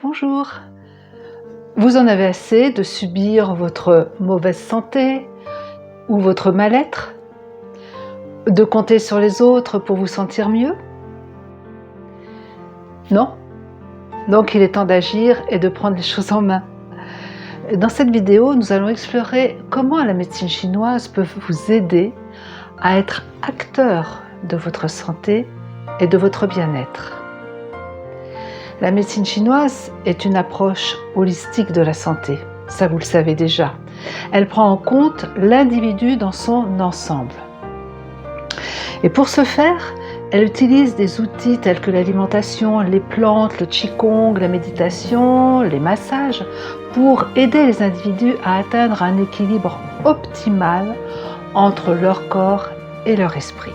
Bonjour. Vous en avez assez de subir votre mauvaise santé ou votre mal-être? De compter sur les autres pour vous sentir mieux? Non? Donc il est temps d'agir et de prendre les choses en main. Dans cette vidéo, nous allons explorer comment la médecine chinoise peut vous aider à être acteur de votre santé et de votre bien-être. La médecine chinoise est une approche holistique de la santé, ça vous le savez déjà. Elle prend en compte l'individu dans son ensemble. Et pour ce faire, elle utilise des outils tels que l'alimentation, les plantes, le qigong, la méditation, les massages, pour aider les individus à atteindre un équilibre optimal entre leur corps et leur esprit.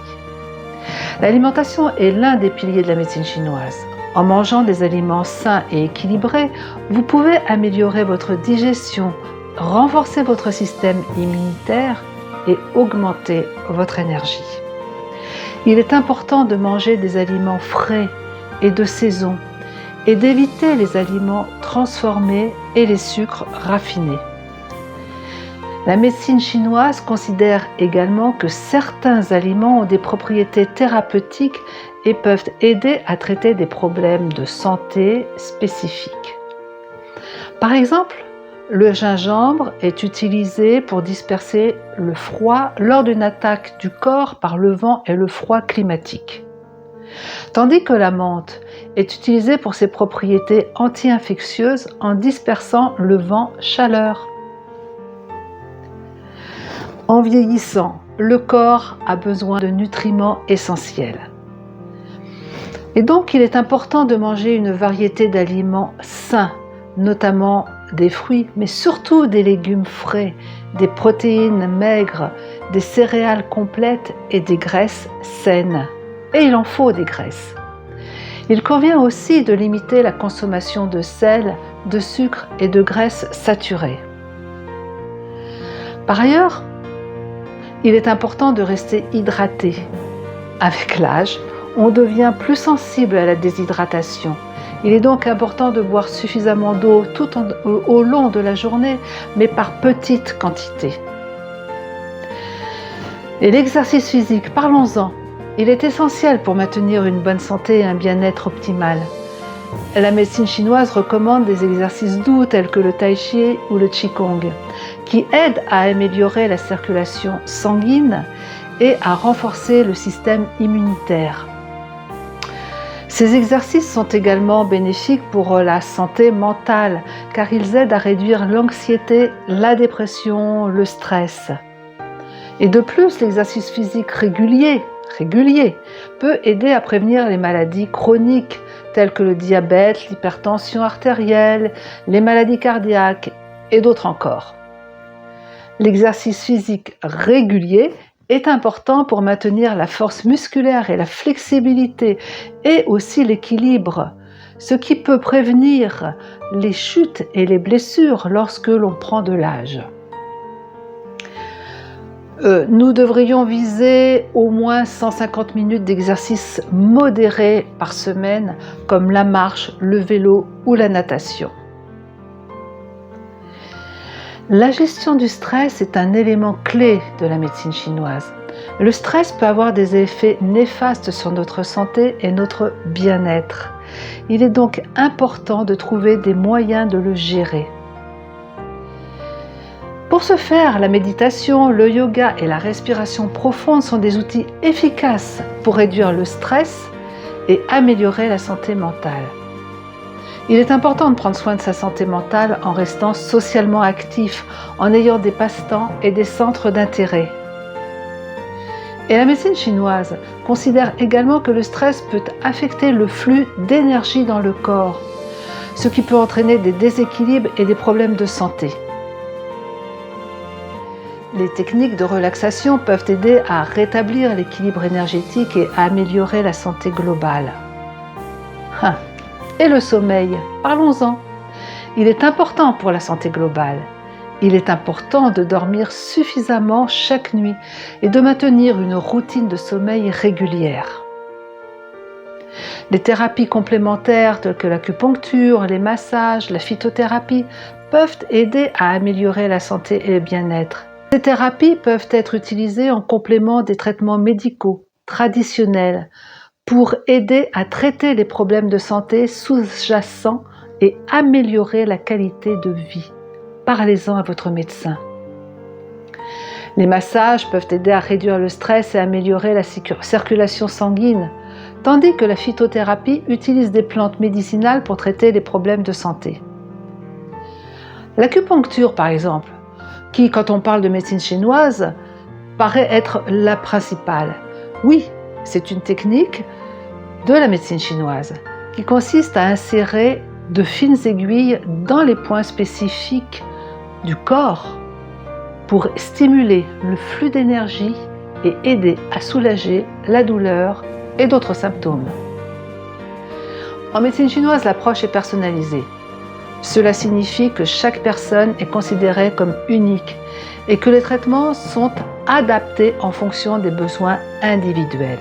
L'alimentation est l'un des piliers de la médecine chinoise. En mangeant des aliments sains et équilibrés, vous pouvez améliorer votre digestion, renforcer votre système immunitaire et augmenter votre énergie. Il est important de manger des aliments frais et de saison et d'éviter les aliments transformés et les sucres raffinés. La médecine chinoise considère également que certains aliments ont des propriétés thérapeutiques et peuvent aider à traiter des problèmes de santé spécifiques. Par exemple, le gingembre est utilisé pour disperser le froid lors d'une attaque du corps par le vent et le froid climatique. Tandis que la menthe est utilisée pour ses propriétés anti-infectieuses en dispersant le vent-chaleur. En vieillissant, le corps a besoin de nutriments essentiels. Et donc, il est important de manger une variété d'aliments sains, notamment des fruits, mais surtout des légumes frais, des protéines maigres, des céréales complètes et des graisses saines. Et il en faut des graisses. Il convient aussi de limiter la consommation de sel, de sucre et de graisses saturées. Par ailleurs, il est important de rester hydraté. Avec l'âge, on devient plus sensible à la déshydratation. Il est donc important de boire suffisamment d'eau au long de la journée, mais par petites quantités. Et l'exercice physique, parlons-en. Il est essentiel pour maintenir une bonne santé et un bien-être optimal. La médecine chinoise recommande des exercices doux tels que le tai chi ou le qigong, qui aident à améliorer la circulation sanguine et à renforcer le système immunitaire. Ces exercices sont également bénéfiques pour la santé mentale, car ils aident à réduire l'anxiété, la dépression, le stress. Et de plus, l'exercice physique régulier peut aider à prévenir les maladies chroniques telles que le diabète, l'hypertension artérielle, les maladies cardiaques et d'autres encore. L'exercice physique régulier est important pour maintenir la force musculaire et la flexibilité et aussi l'équilibre, ce qui peut prévenir les chutes et les blessures lorsque l'on prend de l'âge. Nous devrions viser au moins 150 minutes d'exercice modéré par semaine, comme la marche, le vélo ou la natation. La gestion du stress est un élément clé de la médecine chinoise. Le stress peut avoir des effets néfastes sur notre santé et notre bien-être. Il est donc important de trouver des moyens de le gérer. Pour ce faire, la méditation, le yoga et la respiration profonde sont des outils efficaces pour réduire le stress et améliorer la santé mentale. Il est important de prendre soin de sa santé mentale en restant socialement actif, en ayant des passe-temps et des centres d'intérêt. Et la médecine chinoise considère également que le stress peut affecter le flux d'énergie dans le corps, ce qui peut entraîner des déséquilibres et des problèmes de santé. Les techniques de relaxation peuvent aider à rétablir l'équilibre énergétique et à améliorer la santé globale. Et le sommeil, parlons-en. Il est important pour la santé globale. Il est important de dormir suffisamment chaque nuit et de maintenir une routine de sommeil régulière. Les thérapies complémentaires telles que l'acupuncture, les massages, la phytothérapie peuvent aider à améliorer la santé et le bien-être. Ces thérapies peuvent être utilisées en complément des traitements médicaux traditionnels pour aider à traiter les problèmes de santé sous-jacents et améliorer la qualité de vie. Parlez-en à votre médecin. Les massages peuvent aider à réduire le stress et améliorer la circulation sanguine, tandis que la phytothérapie utilise des plantes médicinales pour traiter les problèmes de santé. L'acupuncture, par exemple, qui, quand on parle de médecine chinoise, paraît être la principale. Oui, c'est une technique de la médecine chinoise qui consiste à insérer de fines aiguilles dans les points spécifiques du corps pour stimuler le flux d'énergie et aider à soulager la douleur et d'autres symptômes. En médecine chinoise, l'approche est personnalisée. Cela signifie que chaque personne est considérée comme unique et que les traitements sont adaptés en fonction des besoins individuels.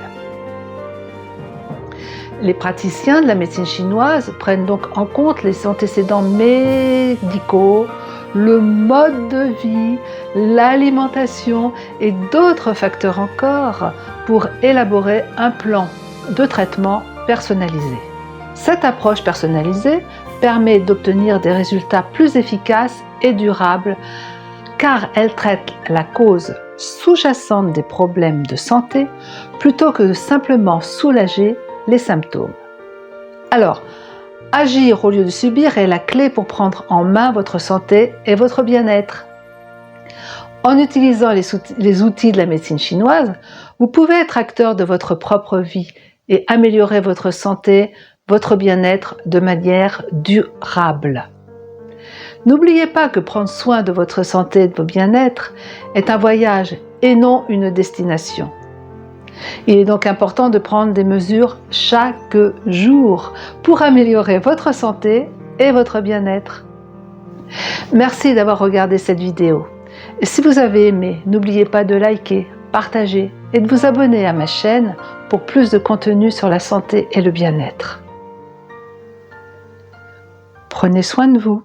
Les praticiens de la médecine chinoise prennent donc en compte les antécédents médicaux, le mode de vie, l'alimentation et d'autres facteurs encore pour élaborer un plan de traitement personnalisé. Cette approche personnalisée permet d'obtenir des résultats plus efficaces et durables car elle traite la cause sous-jacente des problèmes de santé plutôt que de simplement soulager les symptômes. Alors, agir au lieu de subir est la clé pour prendre en main votre santé et votre bien-être. En utilisant les outils de la médecine chinoise, vous pouvez être acteur de votre propre vie et améliorer votre santé, votre bien-être de manière durable. N'oubliez pas que prendre soin de votre santé et de votre bien-être est un voyage et non une destination. Il est donc important de prendre des mesures chaque jour pour améliorer votre santé et votre bien-être. Merci d'avoir regardé cette vidéo. Si vous avez aimé, n'oubliez pas de liker, partager et de vous abonner à ma chaîne pour plus de contenu sur la santé et le bien-être. Prenez soin de vous.